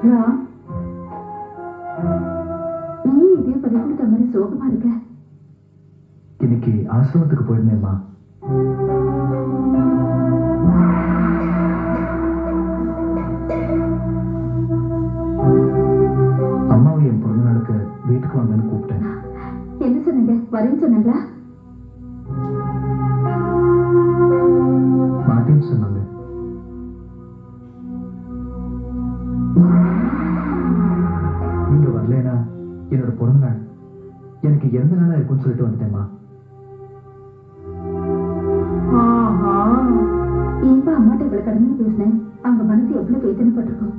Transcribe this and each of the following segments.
ராம், நீ இதையும் பறி கொடுத்த மாதிரி சோகமா இருக்க. இன்னைக்கு ஆசிரமத்துக்கு போயிருந்தேம்மா. அம்மாவை என் பிறந்த நாளுக்கு வீட்டுக்கு வாங்கன்னு கூப்பிட்டேன். என்ன சொன்னீங்க? வரேன்னு சொன்னாங்களா? மாட்டேன்னு சொன்னாங்க. நீங்க வரலனா என்னோட பிறந்த நாள் எனக்கு எந்த நாளா இருக்கும்னு சொல்லிட்டு வந்துட்டேம்மா. இப்ப அம்மாட்ட இவ்வளவு கடுமையா பேசினேன். அவங்க மனசு எவ்வளவு வேதனைப்பட்டிருக்கும்.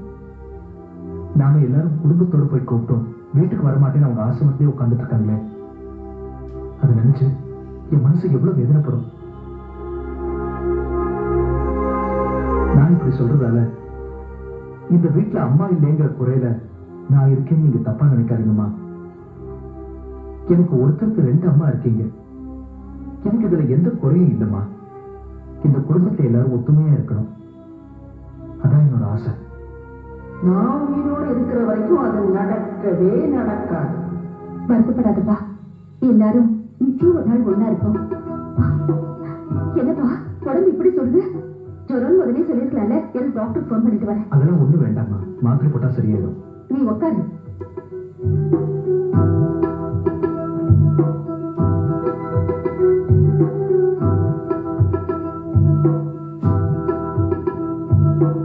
நாம எல்லாரும் குடும்பத்தோட போய் கூப்பிட்டோம். வீட்டுக்கு வரமாட்டேன்னு அவங்க ஆசிரமத்திலே உட்கார்ந்துட்டு இருக்காங்களே, அதை நினைச்சு என் மனசு எவ்வளவு வேதனைப்படும். நான் இப்படி சொல்றதால இந்த வீட்டுல அம்மா இல்லைங்கிற குறையில நான் இருக்கேன்னு நீங்க தப்பா நினைக்காதீங்கம்மா. எனக்கு ஒருத்தருக்கு 2 அம்மா இருக்கீங்க. எனக்கு இதுல எந்த குறையும் இல்லைம்மா. இந்த குடும்பத்துல எல்லாரும் ஒத்துமையா இருக்கணும், அதான் என்னோட ஆசை. நான் உயிரோடு இருக்கிற வரைக்கும் அது நடக்கவே நடக்காது. வருத்தப்படாதப்பா, எல்லாரும் நிச்சயம் ஒரு நாள் ஒண்ணா இருக்கும். என்னப்பா உடம்பு இப்படி சொல்லுது? ஜுரம் உடனே சொல்லிருக்கலாம்ல. எனக்கு டாக்டர் போன் பண்ணிட்டு வரேன். அதெல்லாம் ஒண்ணு வேண்டாம்மா, மாத்திரை போட்டா சரியாயிடும். நீ உட்காரு.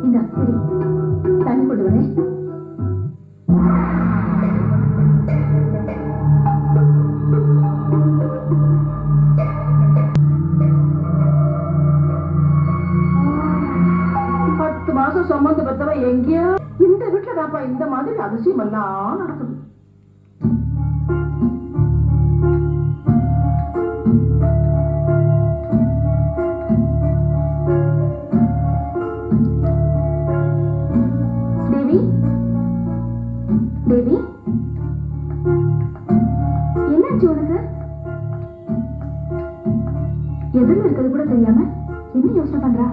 இந்த அப்படி தண்ணி கொண்டு வரேன். சம்பந்த பெற்றவ எங்கேயோ இந்த வீட்டுல தாப்பா இந்த மாதிரி அதிசயம் எல்லாம் நடக்குது. தேவி, தேவி, என்னாச்சு உனக்கு? எதிரில் இருக்கிறது கூட தெரியாம என்ன யோசனை பண்றா?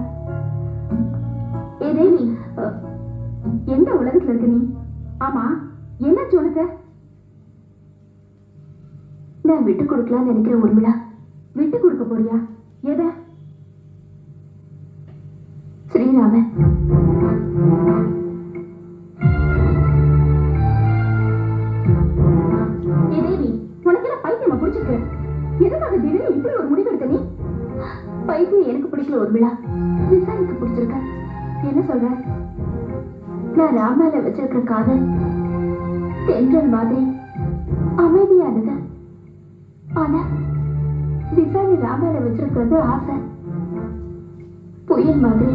தேவி, எந்த உலகத்துல இருக்க நீ? ஆமா, என்னாச்சு உனக்கு? நான் விட்டு கொடுக்கலாம் நினைக்கிற உரிமையா? விட்டு கொடுக்க போறியா? எத? ஸ்ரீராமன். தேவி, உனக்கு என்ன பைத்தியமா பிடிச்சிருக்கு? எதுக்காக திடீர்னு இப்படி ஒரு முடிவு எடுத்த நீ? பைத்தியம் எனக்கு பிடிக்கல உரிமையா, விசாரிக்க பிடிச்சிருக்க. என்ன சொல்ற? நான் ராமால வச்சிருக்கிற காதல் தென்றல் மாதிரி அமைதியானது. ஆனா விசாரி ராமால வச்சிருக்கிறது ஆசை புயல் மாதிரி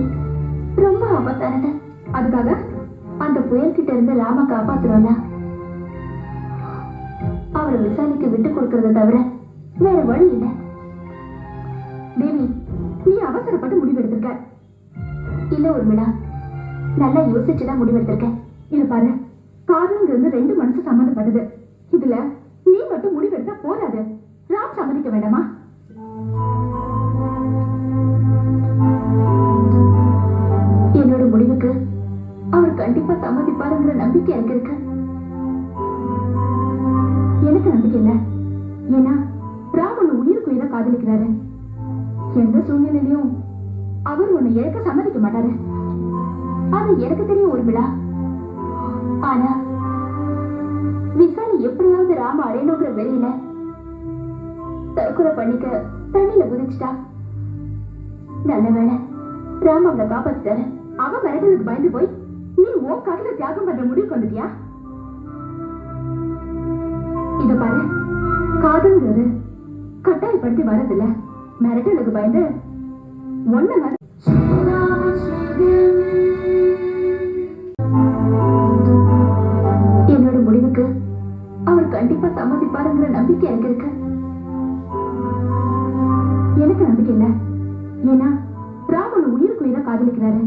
ரொம்ப ஆபத்தானது. அதுக்காக அந்த புயல் கிட்ட இருந்து ராம காப்பாத்துறோம்னா அவரை விசாரிக்கு விட்டு கொடுக்கறத தவிர வேற வழி இல்லை. தேவி, நீ அவசரப்பட்டு முடிவெடுத்திருக்க. இல்ல உர்மிளா, நல்லா யோசிச்சுதான் முடிவெடுத்திருக்கேன். இது பாரு, காதல்ங்கிறது 2 மனசு சம்மந்தப்பட்டது. இதுல நீ மட்டும் முடிவெடுத்தா போராது. ராம் சம்மதிக்க வேண்டாமா? என்னோட முடிவுக்கு அவர் கண்டிப்பா சம்மதிப்பாருங்கிற நம்பிக்கை எனக்கு இருக்கு. எனக்கு நம்பிக்கை இல்ல. ஏன்னா ராம் உன்னை உயிருக்கு உயிரை காதலிக்கிறாரு. எந்த சூழ்நிலையிலும் அவர் உன்னை இழக்க சம்மதிக்க மாட்டாரு. அது எனக்கு தெரியும் உர்மிளா. ஆனா விசாலி எப்படியாவது ராம அடையணுங்கிற வெளியில தற்கொலை பண்ணிக்க தண்ணியில குதிச்சுட்டா. நல்ல வேலை ராம அவளை காப்பாத்திட்டாரு. அவன் மிரட்டலுக்கு பயந்து போய் நீ உன் காட்டுல தியாகம் பண்ற முடிவுக்கு வந்துட்டியா? இத பாரு, காதல்ங்கிறது கட்டாயப்படுத்தி வரதில்ல. மிரட்டலுக்கு பயந்து ஒன்ன மாதிரி என்னோட முடிவுக்கு அவர் கண்டிப்பா சம்மதிப்பாருங்கிற நம்பிக்கை எனக்கு இருக்கு. எனக்கு நம்பிக்கை இல்ல. ஏன்னா ராமன் உயிருக்கு உயிரை காதலிக்கிறாரு.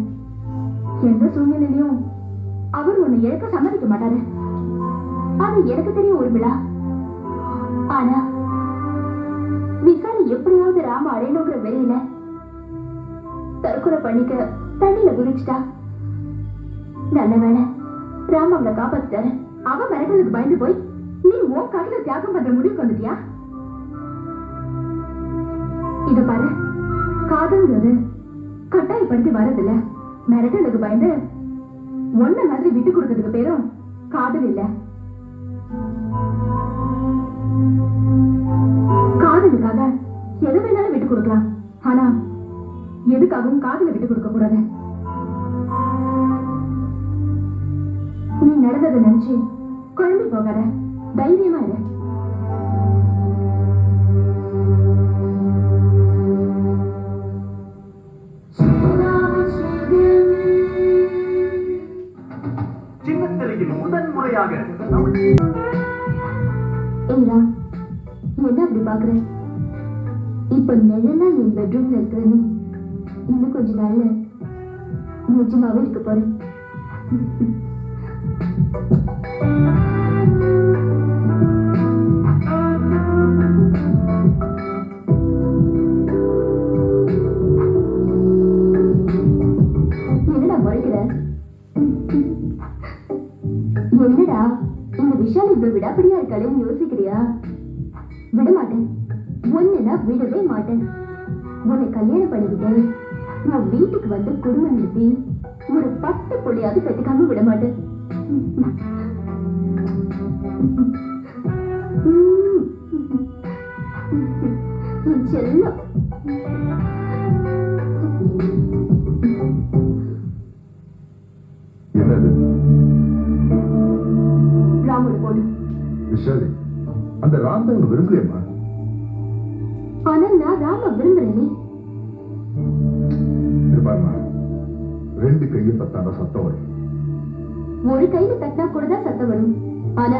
எந்த சூழ்நிலையிலும் அவர் உன்னை இழக்க சம்மதிக்க மாட்டாரு. அது எனக்கு தெரியும் உர்மிளா. ஆனா விசாலி எப்படியாவது ராம அடையணுங்கிற வெளியில தற்கொலை பண்ணிக்க தண்ணியில குதிச்சுட்டா. நல்ல வேலை ராம் அவளை காப்பாத்திட்டாரு. அவ மிரட்டலுக்கு பயந்து போய் நீ உன் காதல தியாகம் பண்ற முடிவுக்கு வந்துட்டியா? இத பாரு, காதல்ங்கிறது கட்டாயப்படுத்தி வரதில்ல. மிரட்டலுக்கு பயந்து ஒன்ன மாதிரி விட்டு கொடுக்கறதுக்கு பேரும் காதல் இல்ல. காதலுக்காக எது வேணாலும் விட்டு கொடுக்கலாம். ஆனா எதுக்காகவும் காதலை விட்டு கொடுக்க கூடாது. நீ நடந்ததை நினைச்சு குழம்பி போகாத, தைரியமா இரு. சின்னத்திரையில் முதன் முறையாக ஏங்கா, என்ன அப்படி பாக்குற? இப்ப நிழலா என் பெட்ரூம்ல இருக்கிற நீ இன்னும் கொஞ்ச நாள்ல நிஜமாவே இருக்க போறேன். என்னடா முறைக்கிற? என்னடா இந்த விஷால் இவ்வளவு விடாப்படியா இருக்காளேன்னு யோசிக்கிறியா? விட மாட்டேன், ஒன்னுனா விடவே மாட்டேன். உன்னை கல்யாணம் பண்ணிக்கிட்டு நான் வீட்டுக்கு வந்து குடும்பம் நிறுத்தி ஒரு 10 புள்ளியாவது பெற்றுக்காம விட மாட்டேன். செல்லம், என்னது? ராமோட போடு. விஷாலி, அந்த ராம் தான் உன்னை விரும்பலையம்மா. ஆனா நான் ராம விரும்புறேனே. பாருமா, 2 கையும் தட்டாண்டா சத்தம் வரும். ஒரு கையில தட்டினா கூட தான் சத்தம் வரும். ஆனா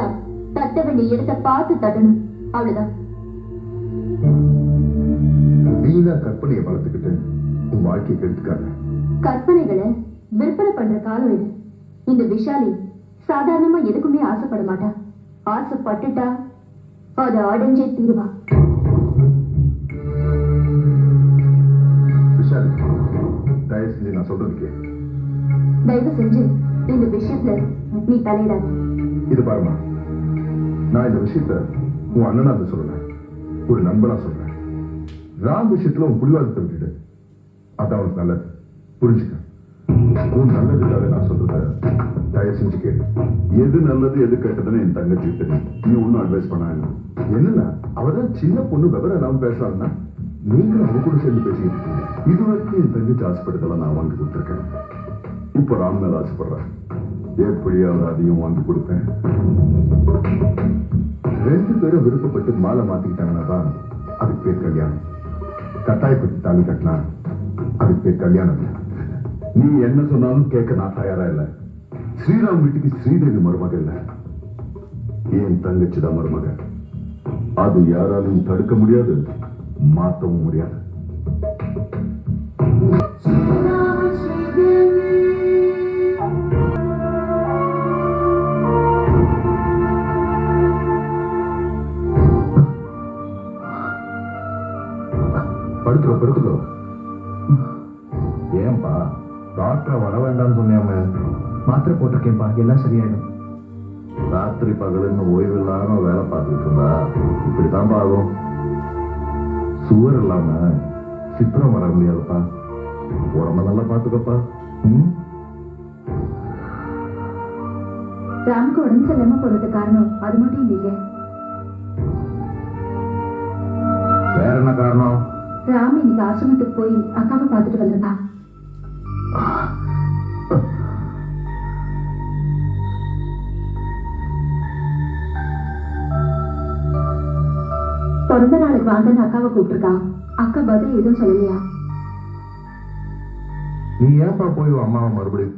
தட்ட வேண்டிய இடத்தை பார்த்து தட்டணும், அவ்வளவுதான். நீதான் கற்பனையை வளர்த்துக்கிட்டு உன் வாழ்க்கையை கெடுத்துக்காத. கற்பனைகளை விற்பனை பண்ற காலம் இது. இந்த விஷாலி சாதாரணமா எதுக்குமே ஆசைப்பட மாட்டா. ஆசைப்பட்டுட்டா அதை அடைஞ்சே தீருவா. விஷாலி, தயவு செஞ்சு நான் சொல்றது கேளு. தயவு செஞ்சு இந்த விஷயத்துல நீ தலையிடாத. இது பாருமா, நான் இந்த விஷயத்த உன் அண்ணனா சொல்லல, ஒரு நண்பனா சொல்றேன். ராம் விஷயத்துல உன் புடிவாதத்தை விட்டுடு. அதான் உனக்கு நல்லது, புரிஞ்சுக்க. உன் நல்லதுக்காக நான் சொல்றத தயவு செஞ்சு கேளு. எது நல்லது எது கெட்டதுன்னு என் தங்கச்சி தெரியும். நீ ஒன்னும் அட்வைஸ் பண்ண என்னன்னா, அவதான் சின்ன பொண்ணு விவரம் இல்லாம பேசுறாங்கன்னா நீங்களும் அவ கூட சேர்ந்து பேசிக்கிட்டு இருக்கீங்க. இது வரைக்கும் என் தங்கச்சி ஆசைப்படுறதெல்லாம் நான் வாங்கி கொடுத்துருக்கேன். இப்ப ராம் மேல ஆசைப்படுறேன். எப்படியாவது அதையும் வாங்கி கொடுப்பேன். 2 பேரும் விருப்பப்பட்டு மாலை மாத்திக்கிட்டாங்கன்னா தான் அதுக்கு பேர் கல்யாணம். கட்டாயப்பட்டு தாலி கட்டினா அதுக்கு பேர் கல்யாணம் இல்லை. நீ என்ன சொன்னாலும் கேட்க நான் தயாரா இல்ல. ஸ்ரீராம் வீட்டுக்கு ஸ்ரீதேவி மருமக இல்ல, என் தங்கச்சி தான் மருமக. அது யாராலும் தடுக்க முடியாது, மாற்றவும் முடியாது. படுத்துக்கோ. ஏன்பா டாக்டர் வர வேண்டாம்னு சொன்னியாம? மாத்திரை போட்டிருக்கேன்ப்பா, எல்லாம் சரியாயிடும். ராத்திரி பகலுன்னு ஓய்வு இல்லாம வேலை பார்த்துட்டு இருந்தா இப்படித்தான் ஆகும். சுவர் இல்லாம சித்திரம் வர முடியாதுப்பா. உடம்ப நல்லா பாத்துக்கப்பா. ராமுக்கு உடம்பு சரியில்லாம போறதுக்கு காரணம் அது மட்டும் இல்லையே. வேற என்ன காரணம்? ராம் இன்னைக்கு ஆசிரமத்துக்கு போய் அக்காவை பார்த்துட்டு வந்திருக்கான். பிறந்த நாளுக்கு வாங்கன்னு அக்காவை கூப்பிட்டுருக்கான். அக்கா பதில் எதுவும் சொல்லலையா? நீ ஏன்பா போய் அம்மாவை மறுபடியும்